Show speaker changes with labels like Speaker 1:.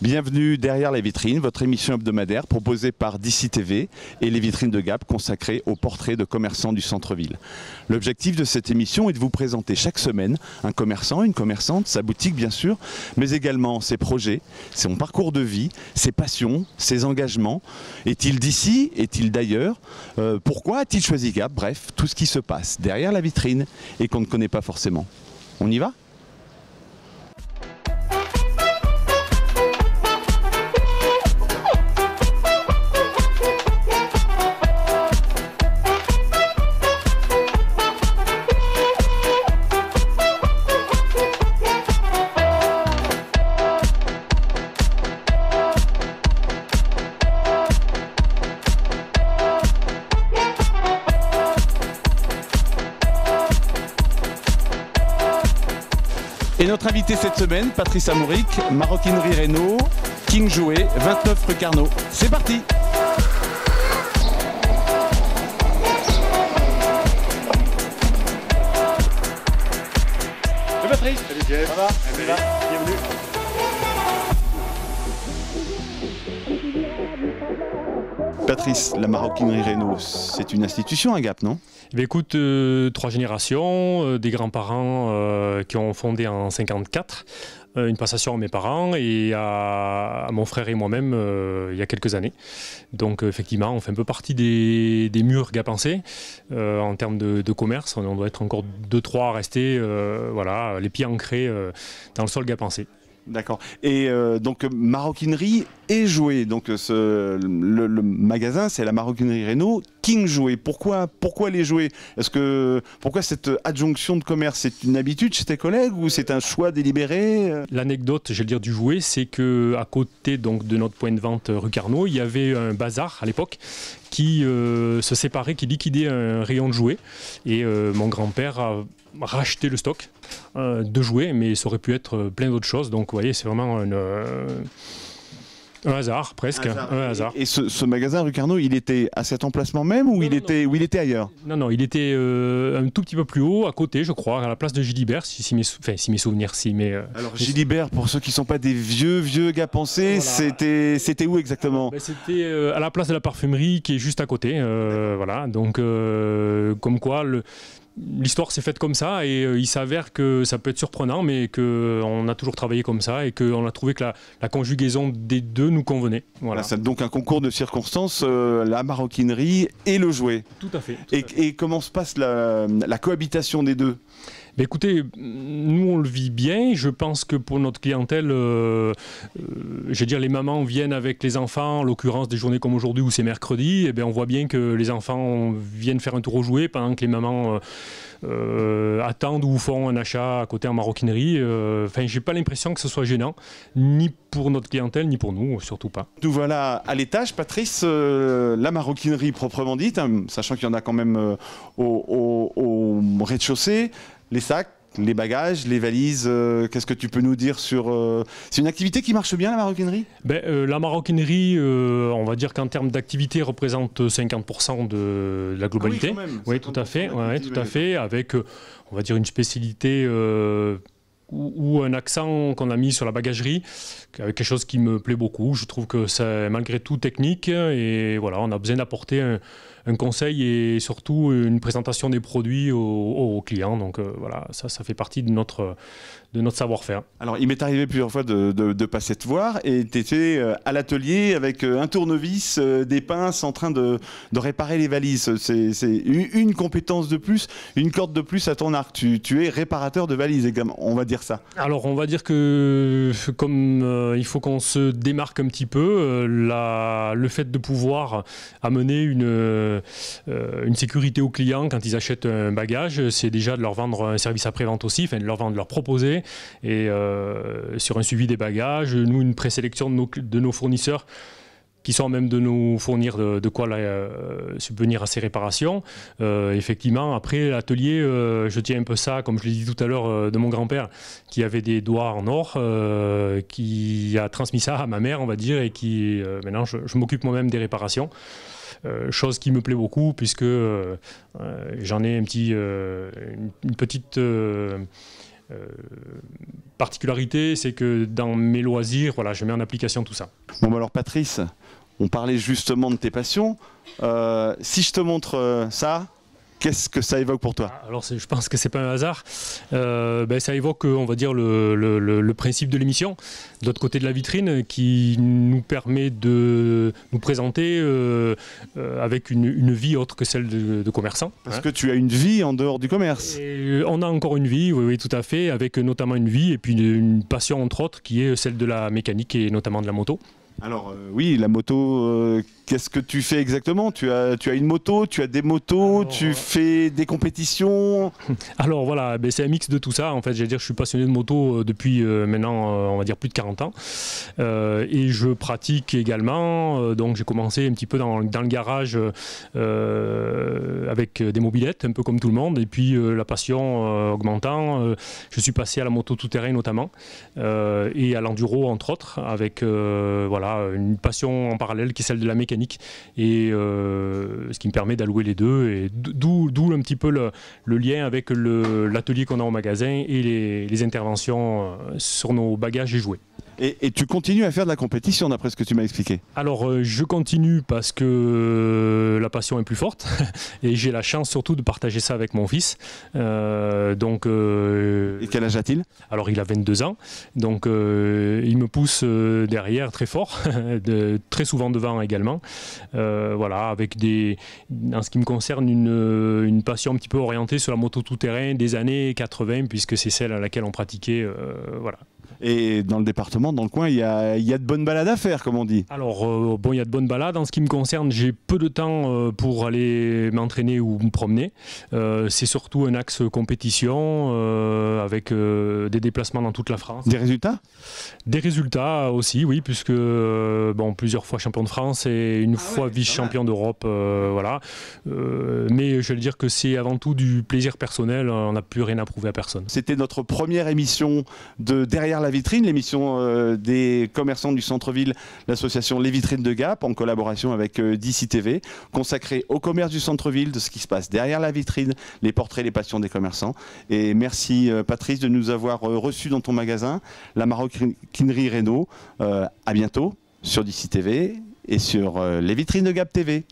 Speaker 1: Bienvenue derrière les vitrines, votre émission hebdomadaire proposée par DC TV et les vitrines de Gap consacrées aux portraits de commerçants du centre-ville. L'objectif de cette émission est de vous présenter chaque semaine un commerçant, une commerçante, sa boutique bien sûr, mais également ses projets, son parcours de vie, ses passions, ses engagements. Est-il d'ici? Est-il d'ailleurs? Pourquoi a-t-il choisi Gap? Bref, tout ce qui se passe derrière la vitrine et qu'on ne connaît pas forcément. On y va? Et notre invité cette semaine, Patrice Amouric, Maroquinerie Reynaud, King Jouet, 29 rue Carnot. C'est parti! Salut Patrice!
Speaker 2: Salut Jeff!
Speaker 1: Ça va?
Speaker 2: Salut là, bienvenue!
Speaker 1: Patrice, la Maroquinerie Reynaud, c'est une institution à Gap, non?
Speaker 2: Eh bien, écoute, 3 générations, des grands-parents qui ont fondé en 54, une passation à mes parents et à mon frère et moi-même il y a quelques années. Donc effectivement, on fait un peu partie des murs gapençais en termes de commerce. On doit être encore 2-3 à rester, voilà, les pieds ancrés dans le sol gapençais.
Speaker 1: D'accord. Et donc maroquinerie et jouets. Donc le magasin, c'est la Maroquinerie Reynaud, King Jouet. Pourquoi les jouets? Pourquoi cette adjonction de commerce? C'est une habitude chez tes collègues ou c'est un choix délibéré?
Speaker 2: L'anecdote, je vais le dire, du jouet, c'est qu'à côté donc, de notre point de vente rue Carnot, il y avait un bazar à l'époque qui se séparait, qui liquidait un rayon de jouets. Et mon grand-père a racheté le stock de jouets, mais ça aurait pu être plein d'autres choses. Donc vous voyez, c'est vraiment un hasard, presque. Un hasard.
Speaker 1: Et ce magasin rue Carnot, il était à cet emplacement même ou il était ailleurs?
Speaker 2: Non, il était un tout petit peu plus haut, à côté, je crois, à la place de Gilibert, si mes souvenirs.
Speaker 1: Alors Gilibert, pour ceux qui ne sont pas des vieux gapençais, voilà. C'était où exactement?
Speaker 2: C'était à la place de la parfumerie qui est juste à côté. Voilà, donc comme quoi l'histoire s'est faite comme ça et il s'avère que ça peut être surprenant, mais qu'on a toujours travaillé comme ça et qu'on a trouvé que la conjugaison des deux nous convenait. Voilà.
Speaker 1: C'est donc un concours de circonstances, la maroquinerie et le jouet.
Speaker 2: Tout à fait.
Speaker 1: Et comment se passe la cohabitation des deux?
Speaker 2: Mais écoutez, nous on le vit bien. Je pense que pour notre clientèle, je veux dire, les mamans viennent avec les enfants, en l'occurrence des journées comme aujourd'hui où c'est mercredi, et bien on voit bien que les enfants viennent faire un tour au jouet pendant que les mamans attendent ou font un achat à côté en maroquinerie. Enfin, j'ai pas l'impression que ce soit gênant, ni pour notre clientèle, ni pour nous, surtout pas.
Speaker 1: Nous voilà à l'étage, Patrice, la maroquinerie proprement dite, hein, sachant qu'il y en a quand même au rez-de-chaussée. Les sacs, les bagages, les valises, qu'est-ce que tu peux nous dire sur... C'est une activité qui marche bien, la maroquinerie?
Speaker 2: La maroquinerie, on va dire qu'en termes d'activité, représente 50% de la globalité.
Speaker 1: Ah oui, quand même.
Speaker 2: Oui, tout à fait. Ouais, tout à fait, avec, on va dire, une spécialité ou un accent qu'on a mis sur la bagagerie, avec quelque chose qui me plaît beaucoup. Je trouve que c'est malgré tout technique et voilà, on a besoin d'apporter un conseil et surtout une présentation des produits aux clients. Donc voilà, ça fait partie de notre savoir-faire. Alors
Speaker 1: il m'est arrivé plusieurs fois de passer te voir et tu étais à l'atelier avec un tournevis, des pinces en train de réparer les valises. C'est une compétence de plus, une corde de plus à ton arc. Tu es réparateur de valises, on va dire ça.
Speaker 2: Alors on va dire que comme il faut qu'on se démarque un petit peu, le fait de pouvoir amener une sécurité aux clients quand ils achètent un bagage, c'est déjà de leur vendre un service après-vente aussi, enfin de leur proposer et sur un suivi des bagages, nous une présélection de nos fournisseurs qui sont même de nous fournir de quoi subvenir à ces réparations. Effectivement, après l'atelier, je tiens un peu ça, comme je l'ai dit tout à l'heure, de mon grand-père, qui avait des doigts en or, qui a transmis ça à ma mère, on va dire, et qui, maintenant, je m'occupe moi-même des réparations. Chose qui me plaît beaucoup, puisque j'en ai une petite particularité, c'est que dans mes loisirs, voilà, je mets en application tout ça.
Speaker 1: Bon, bah alors Patrice, on parlait justement de tes passions. Si je te montre ça, qu'est-ce que ça évoque pour toi?
Speaker 2: Alors je pense que c'est pas un hasard. Ça évoque, on va dire, le principe de l'émission, de l'autre côté de la vitrine, qui nous permet de nous présenter avec une vie autre que celle de commerçant.
Speaker 1: Parce que tu as une vie en dehors du commerce.
Speaker 2: Et on a encore une vie, oui, tout à fait, avec notamment une vie et puis une passion entre autres qui est celle de la mécanique et notamment de la moto.
Speaker 1: Alors oui, la moto, qu'est-ce que tu fais exactement? Tu as une moto, tu as des motos, alors, tu fais des compétitions?
Speaker 2: Alors voilà, c'est un mix de tout ça. En fait, je suis passionné de moto depuis maintenant, on va dire, plus de 40 ans. Et je pratique également. Donc j'ai commencé un petit peu dans le garage avec des mobylettes, un peu comme tout le monde. Et puis la passion augmentant, je suis passé à la moto tout-terrain notamment et à l'enduro entre autres, avec voilà, une passion en parallèle qui est celle de la mécanique et ce qui me permet d'allouer les deux, et d'où un petit peu le lien avec l'atelier qu'on a au magasin et les interventions sur nos bagages et jouets.
Speaker 1: Et tu continues à faire de la compétition d'après ce que tu m'as expliqué?
Speaker 2: Alors je continue parce que la passion est plus forte et j'ai la chance surtout de partager ça avec mon fils. Et
Speaker 1: quel âge a-t-il?
Speaker 2: Alors il a 22 ans, donc il me pousse derrière très fort, très souvent devant également. Voilà, avec en ce qui me concerne une passion un petit peu orientée sur la moto tout-terrain des années 80 puisque c'est celle à laquelle on pratiquait. Voilà.
Speaker 1: Et dans le département, dans le coin, il y a de bonnes balades à faire, comme on dit.
Speaker 2: Alors, il y a de bonnes balades. En ce qui me concerne, j'ai peu de temps pour aller m'entraîner ou me promener. C'est surtout un axe compétition avec des déplacements dans toute la France.
Speaker 1: Des résultats? Des
Speaker 2: résultats aussi, oui, puisque plusieurs fois champion de France et une fois vice-champion d'Europe. Voilà. Mais je vais dire que c'est avant tout du plaisir personnel. On n'a plus rien à prouver à personne.
Speaker 1: C'était notre première émission de Derrière la vitrine, l'émission des commerçants du centre-ville, l'association Les Vitrines de Gap, en collaboration avec DC TV, consacrée au commerce du centre-ville, de ce qui se passe derrière la vitrine, les portraits, les passions des commerçants. Et merci Patrice de nous avoir reçus dans ton magasin, la maroquinerie Renault. À bientôt sur DC TV et sur Les Vitrines de Gap TV.